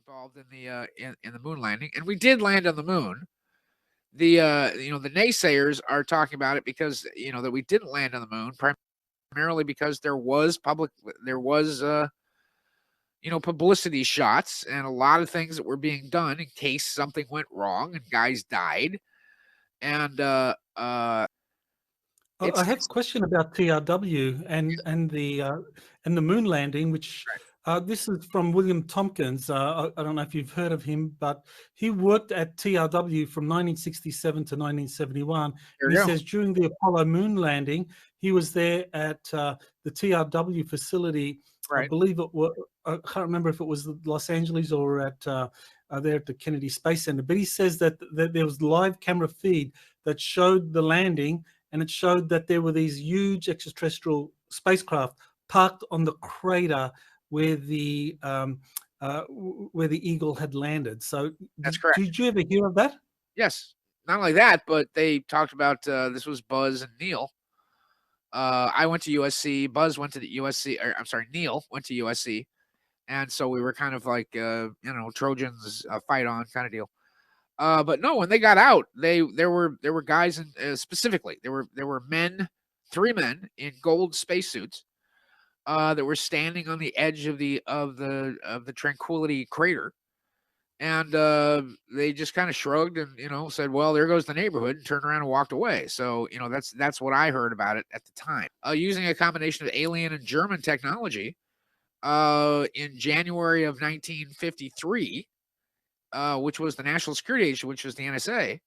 involved in the moon landing, and we did land on the moon. The naysayers are talking about it because that we didn't land on the moon, primarily because there was publicity shots and a lot of things that were being done in case something went wrong and guys died. And I have a question about TRW and the moon landing, which this is from William Tompkins. I don't know if you've heard of him, but he worked at TRW from 1967 to 1971. And he says during the Apollo moon landing, he was there at the TRW facility. Right. I believe it was, I can't remember if it was Los Angeles or at there at the Kennedy Space Center. But he says that there was live camera feed that showed the landing, and it showed that there were these huge extraterrestrial spacecraft parked on the crater where the Eagle had landed. So that's correct. Did you ever hear of that? Yes. Not only that, but they talked about this was Buzz and Neil. I went to USC. Buzz went to the USC. Or, I'm sorry, Neil went to USC, and so we were kind of like Trojans fight on kind of deal. But no, when they got out, there were guys in specifically there were three men in gold spacesuits that were standing on the edge of the Tranquility crater, and they just kind of shrugged and said, "Well, there goes the neighborhood," and turned around and walked away. So that's what I heard about it at the time. Using a combination of alien and German technology, in January of 1953. Which was the National Security Agency, which was the NSA,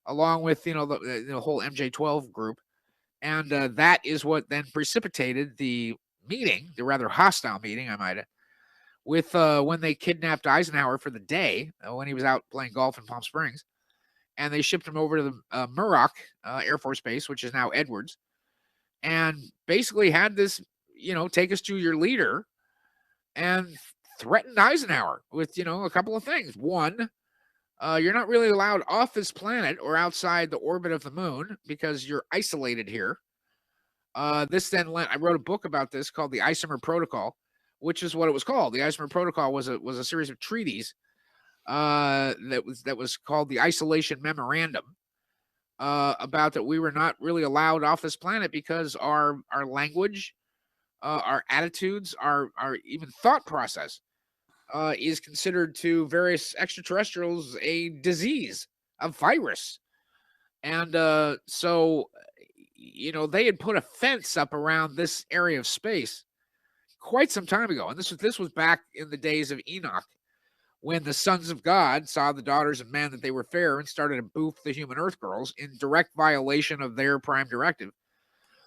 along with the whole MJ-12 group, and that is what then precipitated the meeting, the rather hostile meeting, I might add, with when they kidnapped Eisenhower for the day when he was out playing golf in Palm Springs, and they shipped him over to the Muroc Air Force Base, which is now Edwards, and basically had this, take us to your leader, and threatened Eisenhower with, a couple of things. One, you're not really allowed off this planet or outside the orbit of the moon because you're isolated here. This then I wrote a book about this called the Isomer Protocol, which is what it was called. The Isomer Protocol was a series of treaties that was called the Isolation Memorandum, about that we were not really allowed off this planet because our language, our attitudes, our even thought process is considered to various extraterrestrials a disease, a virus. And so, they had put a fence up around this area of space quite some time ago. And this was back in the days of Enoch, when the sons of God saw the daughters of men that they were fair and started to boof the human earth girls in direct violation of their prime directive.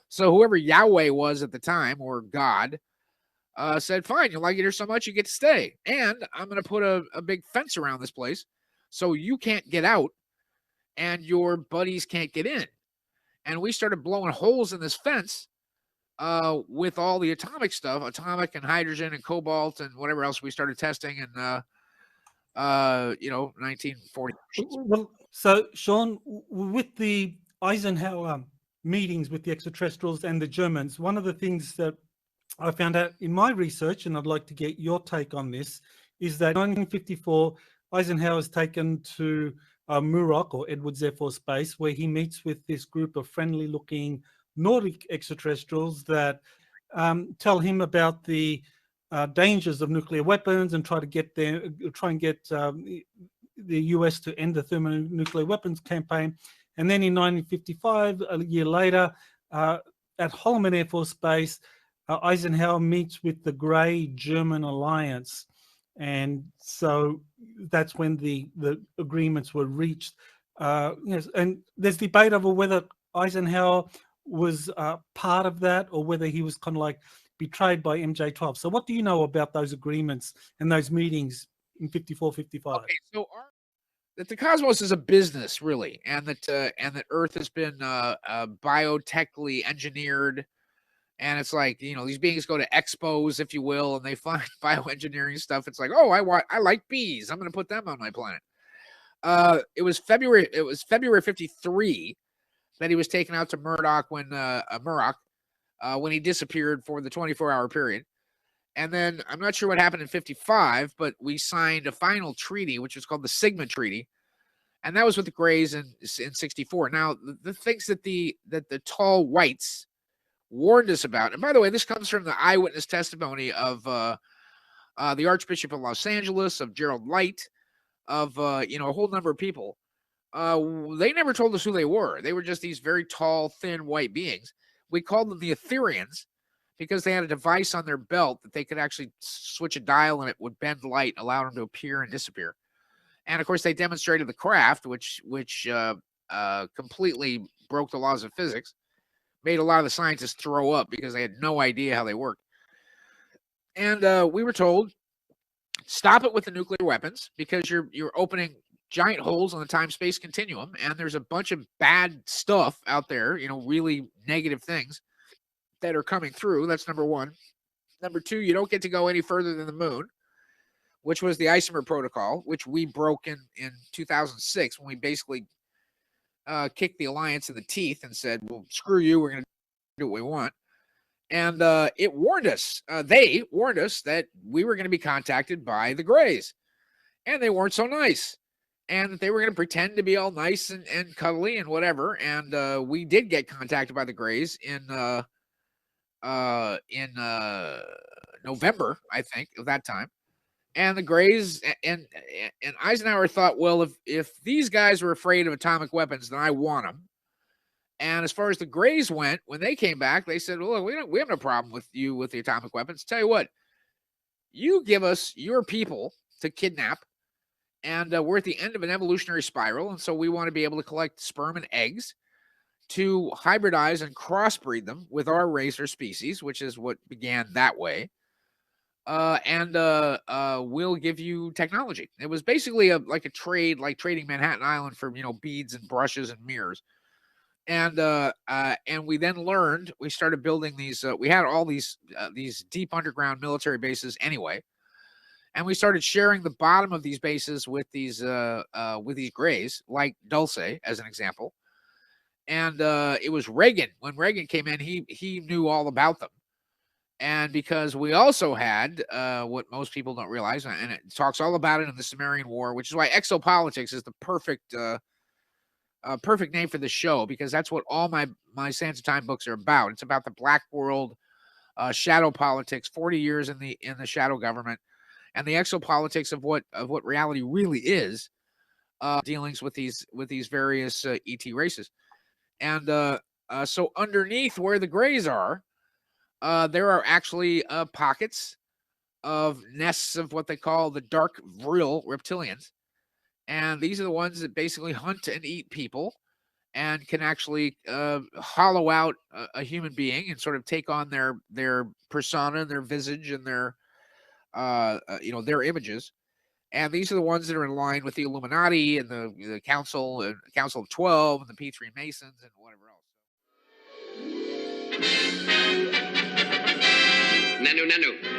So whoever Yahweh was at the time, or God, said, fine, you like it here so much, you get to stay. And I'm going to put a big fence around this place so you can't get out and your buddies can't get in. And we started blowing holes in this fence with all the atomic stuff, atomic and hydrogen and cobalt and whatever else we started testing in, 1940. Well, so, Sean, with the Eisenhower meetings with the extraterrestrials and the Germans, one of the things that I found out in my research, and I'd like to get your take on this, is that in 1954, Eisenhower is taken to Muroc, or Edwards Air Force Base, where he meets with this group of friendly-looking Nordic extraterrestrials that tell him about the dangers of nuclear weapons and try and get the US to end the thermonuclear weapons campaign. And then in 1955, a year later, at Holloman Air Force Base, Eisenhower meets with the Grey German Alliance, and so that's when the agreements were reached. Yes, and there's debate over whether Eisenhower was part of that or whether he was kind of like betrayed by MJ-12. So what do you know about those agreements and those meetings in 54, 55? Okay, so that the cosmos is a business, really, and that Earth has been biotechnically engineered. And it's like, these beings go to expos, if you will, and they find bioengineering stuff. It's like, oh, I like bees. I'm going to put them on my planet. It was February 53 that he was taken out to Muroc when he disappeared for the 24-hour period. And then I'm not sure what happened in 55, but we signed a final treaty, which was called the Sigma Treaty. And that was with the Greys in 64. Now, the things that the tall whites warned us about, and by the way, this comes from the eyewitness testimony of the Archbishop of Los Angeles, of Gerald Light, of a whole number of people. They never told us who they were. They were just these very tall, thin white beings. We called them the Etherians because they had a device on their belt that they could actually switch a dial and it would bend light, allow them to appear and disappear. And of course, they demonstrated the craft, which completely broke the laws of physics, made a lot of the scientists throw up because they had no idea how they worked. And we were told, stop it with the nuclear weapons because you're opening giant holes on the time-space continuum, and there's a bunch of bad stuff out there, really negative things that are coming through. That's number one. Number two, you don't get to go any further than the moon, which was the Isomer Protocol, which we broke in 2006 when we basically kicked the alliance in the teeth and said, well, screw you, we're going to do what we want. And it warned us, they warned us that we were going to be contacted by the Greys. And they weren't so nice. And that they were going to pretend to be all nice and cuddly and whatever. And we did get contacted by the Greys in November, I think, of that time. And the Greys and Eisenhower thought, well, if these guys were afraid of atomic weapons, then I want them. And as far as the Greys went, when they came back, they said, well, look, we have no problem with you with the atomic weapons. Tell you what, you give us your people to kidnap, and we're at the end of an evolutionary spiral, and so we want to be able to collect sperm and eggs to hybridize and crossbreed them with our race or species, which is what began that way. And we'll give you technology. It was basically like a trade, like trading Manhattan Island for beads and brushes and mirrors. And we then learned, we started building these. We had all these deep underground military bases anyway, and we started sharing the bottom of these bases with these Greys, like Dulce as an example. And it was Reagan. When Reagan came in, he knew all about them. And because we also had what most people don't realize, and it talks all about it in the Sumerian War, which is why exopolitics is the perfect name for the show, because that's what all my Sands of Time books are about. It's about the black world, shadow politics, 40 years in the shadow government, and the exopolitics of what reality really is, dealings with these various ET races. And so underneath where the Greys are, there are actually pockets of nests of what they call the dark vril reptilians. And these are the ones that basically hunt and eat people and can actually hollow out a human being and sort of take on their persona and their visage and their images. And these are the ones that are in line with the Illuminati and the Council of 12 and the P3 Masons and whatever else. Nanu.